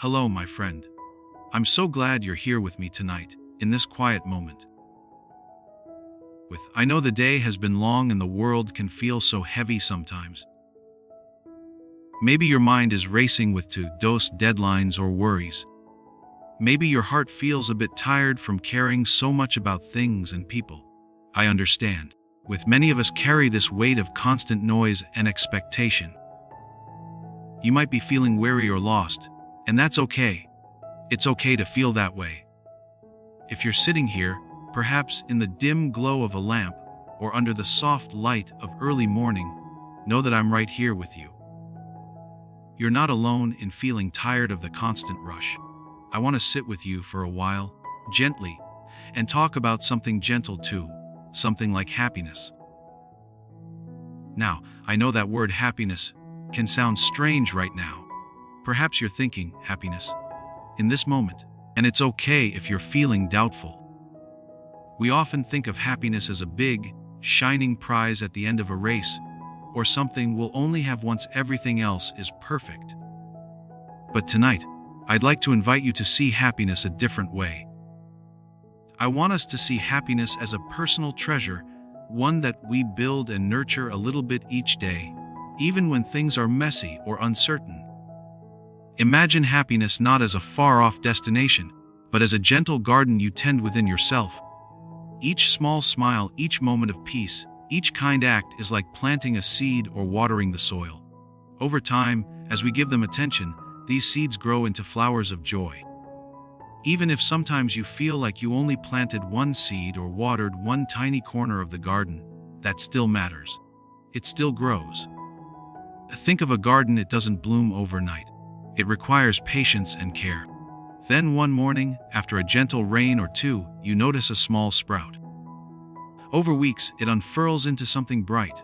Hello, my friend. I'm so glad you're here with me tonight, in this quiet moment. I know the day has been long and the world can feel so heavy sometimes. Maybe your mind is racing with to-dos deadlines or worries. Maybe your heart feels a bit tired from caring so much about things and people. I understand. Many of us carry this weight of constant noise and expectation. You might be feeling weary or lost, and that's okay. It's okay to feel that way. If you're sitting here, perhaps in the dim glow of a lamp or under the soft light of early morning, know that I'm right here with you. You're not alone in feeling tired of the constant rush. I want to sit with you for a while, gently, and talk about something gentle too, something like happiness. Now, I know that word happiness can sound strange right now. Perhaps you're thinking, happiness? In this moment, and it's okay if you're feeling doubtful. We often think of happiness as a big, shining prize at the end of a race, or something we'll only have once everything else is perfect. But tonight, I'd like to invite you to see happiness a different way. I want us to see happiness as a personal treasure, one that we build and nurture a little bit each day, even when things are messy or uncertain. Imagine happiness not as a far-off destination, but as a gentle garden you tend within yourself. Each small smile, each moment of peace, each kind act is like planting a seed or watering the soil. Over time, as we give them attention, these seeds grow into flowers of joy. Even if sometimes you feel like you only planted one seed or watered one tiny corner of the garden, that still matters. It still grows. Think of a garden, it doesn't bloom overnight. It requires patience and care. Then one morning, after a gentle rain or two, you notice a small sprout. Over weeks, it unfurls into something bright.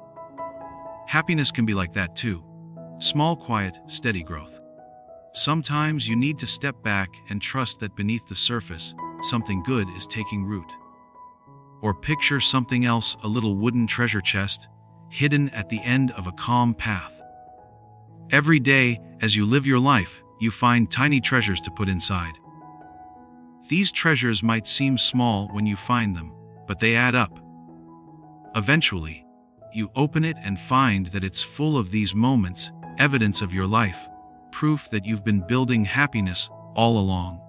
Happiness can be like that too. Small, quiet, steady growth. Sometimes you need to step back and trust that beneath the surface, something good is taking root. Or picture something else, a little wooden treasure chest, hidden at the end of a calm path. Every day, as you live your life, you find tiny treasures to put inside. These treasures might seem small when you find them, but they add up. Eventually, you open it and find that it's full of these moments, evidence of your life, proof that you've been building happiness all along.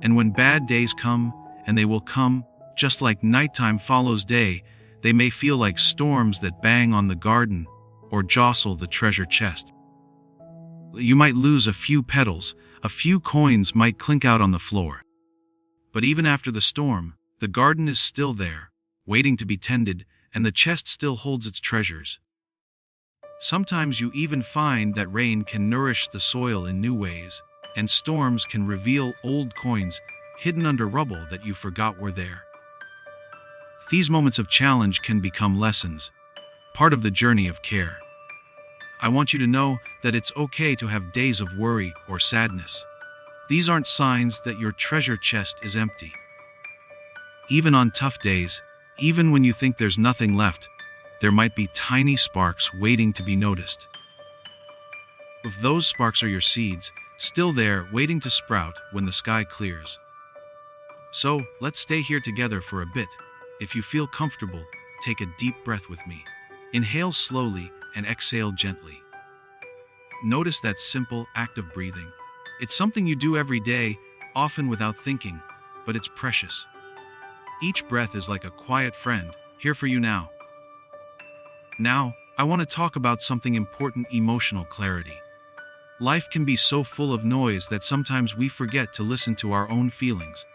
And when bad days come, and they will come, just like nighttime follows day, they may feel like storms that bang on the garden or jostle the treasure chest. You might lose a few petals, a few coins might clink out on the floor. But even after the storm, the garden is still there, waiting to be tended, and the chest still holds its treasures. Sometimes you even find that rain can nourish the soil in new ways, and storms can reveal old coins hidden under rubble that you forgot were there. These moments of challenge can become lessons, part of the journey of care. I want you to know that it's okay to have days of worry or sadness. These aren't signs that your treasure chest is empty. Even on tough days, even when you think there's nothing left, there might be tiny sparks waiting to be noticed. If those sparks are your seeds, still there, waiting to sprout when the sky clears. So, let's stay here together for a bit. If you feel comfortable, take a deep breath with me. Inhale slowly and exhale gently. Notice that simple act of breathing. It's something you do every day, often without thinking, but it's precious. Each breath is like a quiet friend, here for you now. Now, I want to talk about something important: emotional clarity. Life can be so full of noise that sometimes we forget to listen to our own feelings.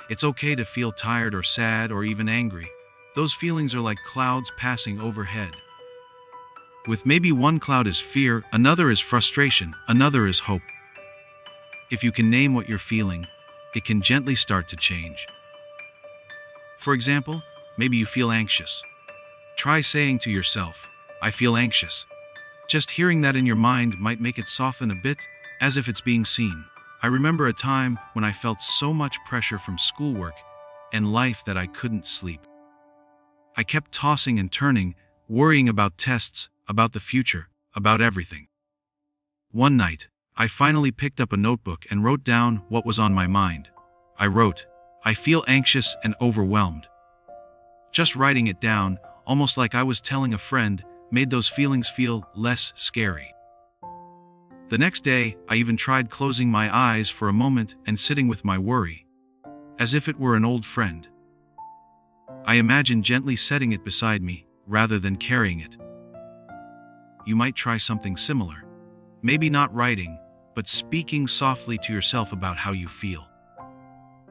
It's okay to feel tired or sad or even angry. Those feelings are like clouds passing overhead. Maybe one cloud is fear, another is frustration, another is hope. If you can name what you're feeling, it can gently start to change. For example, maybe you feel anxious. Try saying to yourself, "I feel anxious." Just hearing that in your mind might make it soften a bit, as if it's being seen. I remember a time when I felt so much pressure from schoolwork and life that I couldn't sleep. I kept tossing and turning, worrying about tests, about the future, about everything. One night, I finally picked up a notebook and wrote down what was on my mind. I wrote, "I feel anxious and overwhelmed." Just writing it down, almost like I was telling a friend, made those feelings feel less scary. The next day, I even tried closing my eyes for a moment and sitting with my worry, as if it were an old friend. I imagined gently setting it beside me, rather than carrying it. You might try something similar. Maybe not writing, but speaking softly to yourself about how you feel.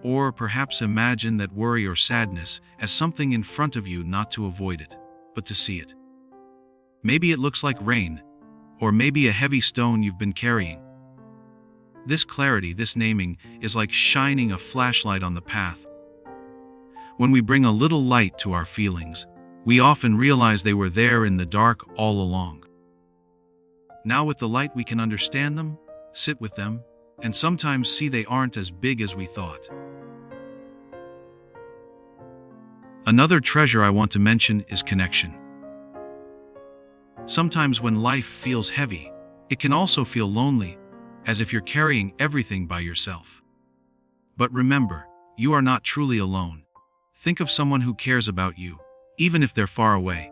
Or perhaps imagine that worry or sadness as something in front of you, not to avoid it, but to see it. Maybe it looks like rain, or maybe a heavy stone you've been carrying. This clarity, this naming, is like shining a flashlight on the path. When we bring a little light to our feelings, we often realize they were there in the dark all along. Now with the light we can understand them, sit with them, and sometimes see they aren't as big as we thought. Another treasure I want to mention is connection. Sometimes when life feels heavy, it can also feel lonely, as if you're carrying everything by yourself. But remember, you are not truly alone. Think of someone who cares about you, even if they're far away.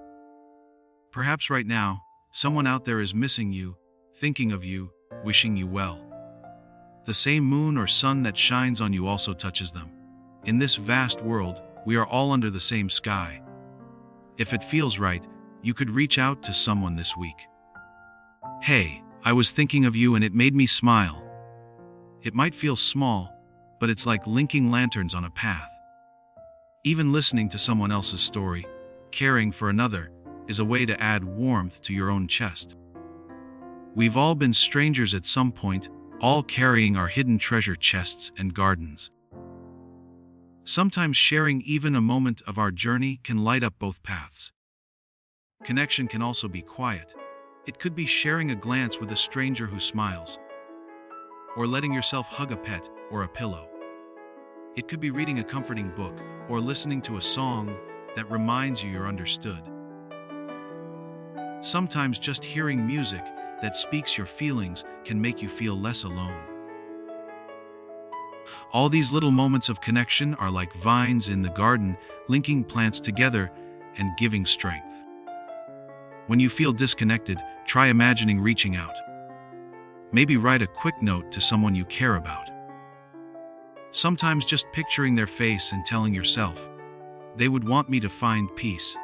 Perhaps right now, someone out there is missing you, thinking of you, wishing you well. The same moon or sun that shines on you also touches them. In this vast world, we are all under the same sky. If it feels right, you could reach out to someone this week. "Hey, I was thinking of you and it made me smile." It might feel small, but it's like linking lanterns on a path. Even listening to someone else's story, caring for another, is a way to add warmth to your own chest. We've all been strangers at some point, all carrying our hidden treasure chests and gardens. Sometimes sharing even a moment of our journey can light up both paths. Connection can also be quiet. It could be sharing a glance with a stranger who smiles, or letting yourself hug a pet or a pillow. It could be reading a comforting book or listening to a song that reminds you you're understood. Sometimes just hearing music that speaks your feelings can make you feel less alone. All these little moments of connection are like vines in the garden, linking plants together and giving strength. When you feel disconnected, try imagining reaching out. Maybe write a quick note to someone you care about. Sometimes just picturing their face and telling yourself, "They would want me to find peace,"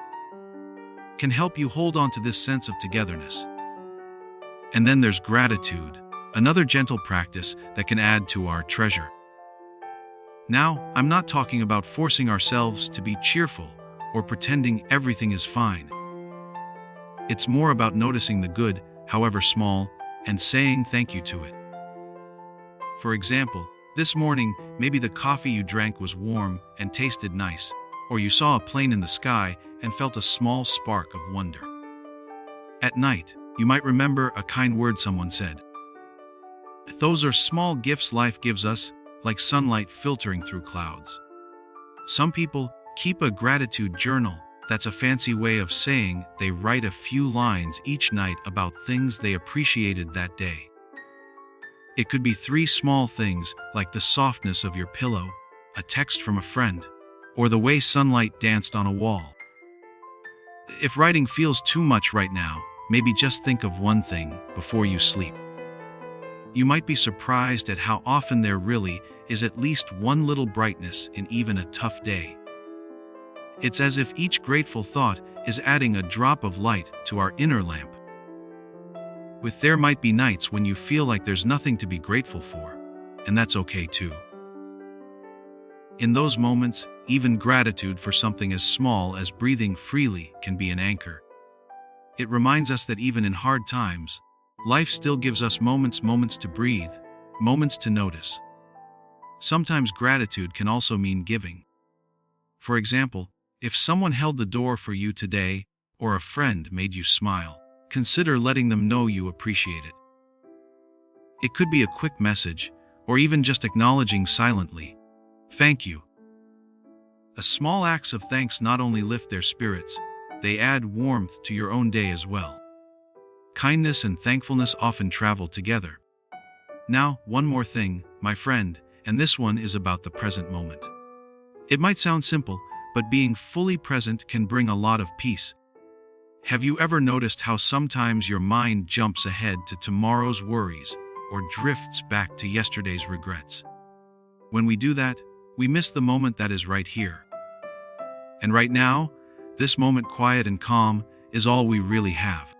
can help you hold on to this sense of togetherness. And then there's gratitude, another gentle practice that can add to our treasure. Now, I'm not talking about forcing ourselves to be cheerful or pretending everything is fine. It's more about noticing the good, however small, and saying thank you to it. For example, this morning, maybe the coffee you drank was warm and tasted nice, or you saw a plane in the sky and felt a small spark of wonder. At night, you might remember a kind word someone said. Those are small gifts life gives us, like sunlight filtering through clouds. Some people keep a gratitude journal. That's a fancy way of saying they write a few lines each night about things they appreciated that day. It could be 3 small things, like the softness of your pillow, a text from a friend, or the way sunlight danced on a wall. If writing feels too much right now, maybe just think of one thing before you sleep. You might be surprised at how often there really is at least one little brightness in even a tough day. It's as if each grateful thought is adding a drop of light to our inner lamp. There might be nights when you feel like there's nothing to be grateful for, and that's okay too. In those moments, even gratitude for something as small as breathing freely can be an anchor. It reminds us that even in hard times, life still gives us moments to breathe, moments to notice. Sometimes gratitude can also mean giving. For example, if someone held the door for you today, or a friend made you smile, consider letting them know you appreciate it. It could be a quick message, or even just acknowledging silently, "Thank you." A small acts of thanks not only lift their spirits, they add warmth to your own day as well. Kindness and thankfulness often travel together. Now, one more thing, my friend, and this one is about the present moment. It might sound simple, but being fully present can bring a lot of peace. Have you ever noticed how sometimes your mind jumps ahead to tomorrow's worries or drifts back to yesterday's regrets? When we do that, we miss the moment that is right here. And right now, this moment, quiet and calm, is all we really have.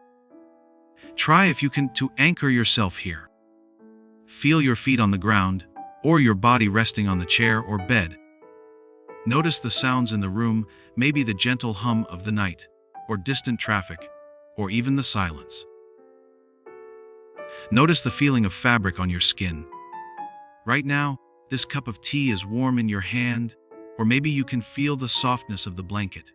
Try, if you can, to anchor yourself here. Feel your feet on the ground, or your body resting on the chair or bed. Notice the sounds in the room, maybe the gentle hum of the night, or distant traffic, or even the silence. Notice the feeling of fabric on your skin. Right now, this cup of tea is warm in your hand, or maybe you can feel the softness of the blanket.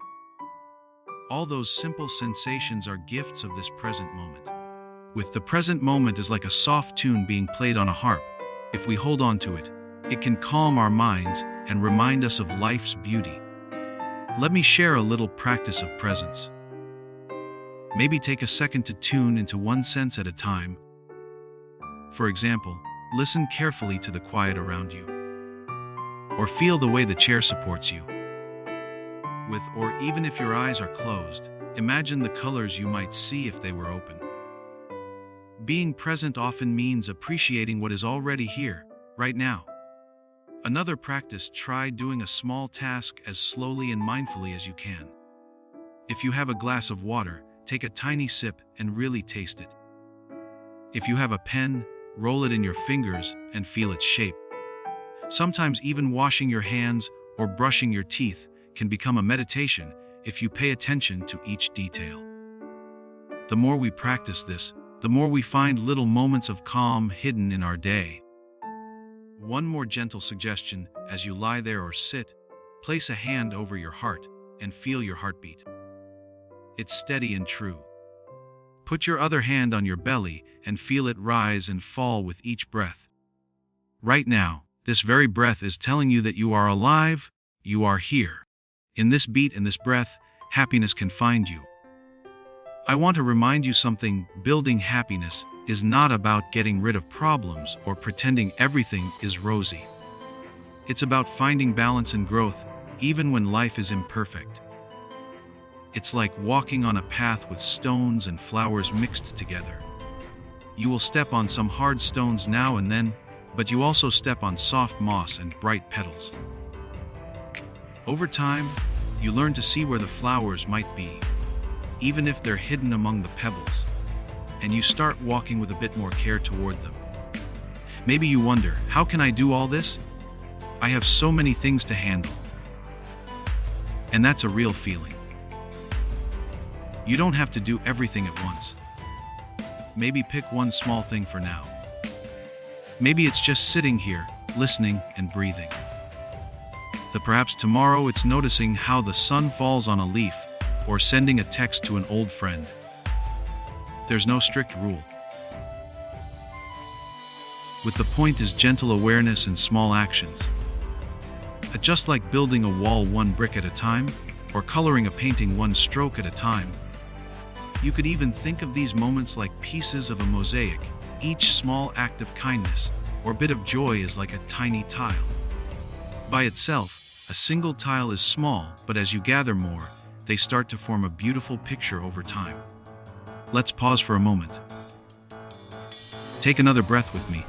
All those simple sensations are gifts of this present moment. With the present moment is like a soft tune being played on a harp. If we hold on to it, it can calm our minds and remind us of life's beauty. Let me share a little practice of presence. Maybe take a second to tune into one sense at a time. For example, listen carefully to the quiet around you. Or feel the way the chair supports you. Or even if your eyes are closed, imagine the colors you might see if they were open. Being present often means appreciating what is already here, right now. Another practice, try doing a small task as slowly and mindfully as you can. If you have a glass of water, take a tiny sip and really taste it. If you have a pen, roll it in your fingers and feel its shape. Sometimes even washing your hands or brushing your teeth can become a meditation if you pay attention to each detail. The more we practice this, the more we find little moments of calm hidden in our day. One more gentle suggestion: as you lie there or sit, place a hand over your heart and feel your heartbeat. It's steady and true. Put your other hand on your belly and feel it rise and fall with each breath. Right now, this very breath is telling you that you are alive, you are here. In this beat and this breath, happiness can find you. I want to remind you something: building happiness is not about getting rid of problems or pretending everything is rosy. It's about finding balance and growth, even when life is imperfect. It's like walking on a path with stones and flowers mixed together. You will step on some hard stones now and then, but you also step on soft moss and bright petals. Over time, you learn to see where the flowers might be, even if they're hidden among the pebbles, and you start walking with a bit more care toward them. Maybe you wonder, how can I do all this? I have so many things to handle. And that's a real feeling. You don't have to do everything at once. Maybe pick one small thing for now. Maybe it's just sitting here, listening and breathing. Perhaps tomorrow it's noticing how the sun falls on a leaf, or sending a text to an old friend. There's no strict rule. With the point is gentle awareness and small actions. Just like building a wall one brick at a time, or coloring a painting one stroke at a time. You could even think of these moments like pieces of a mosaic. Each small act of kindness or bit of joy is like a tiny tile. By itself, a single tile is small, but as you gather more, they start to form a beautiful picture over time. Let's pause for a moment. Take another breath with me.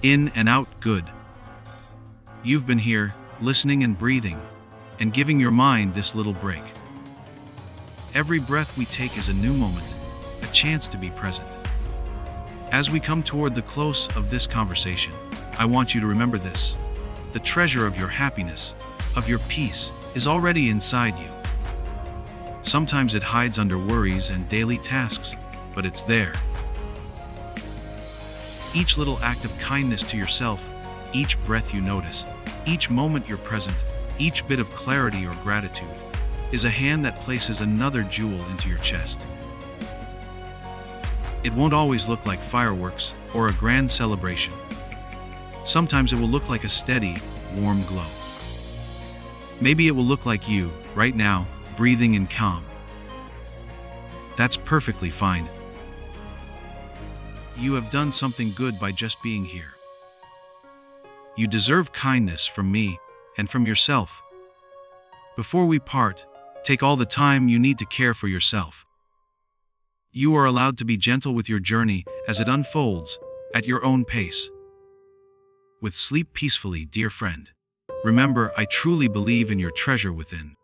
In and out, good. You've been here, listening and breathing, and giving your mind this little break. Every breath we take is a new moment, a chance to be present. As we come toward the close of this conversation, I want you to remember this. The treasure of your happiness, of your peace, is already inside you. Sometimes it hides under worries and daily tasks, but it's there. Each little act of kindness to yourself, each breath you notice, each moment you're present, each bit of clarity or gratitude, is a hand that places another jewel into your chest. It won't always look like fireworks or a grand celebration. Sometimes it will look like a steady, warm glow. Maybe it will look like you, right now, breathing in calm. That's perfectly fine. You have done something good by just being here. You deserve kindness from me and from yourself. Before we part, take all the time you need to care for yourself. You are allowed to be gentle with your journey as it unfolds, at your own pace. With sleep peacefully, dear friend. Remember, I truly believe in your treasure within.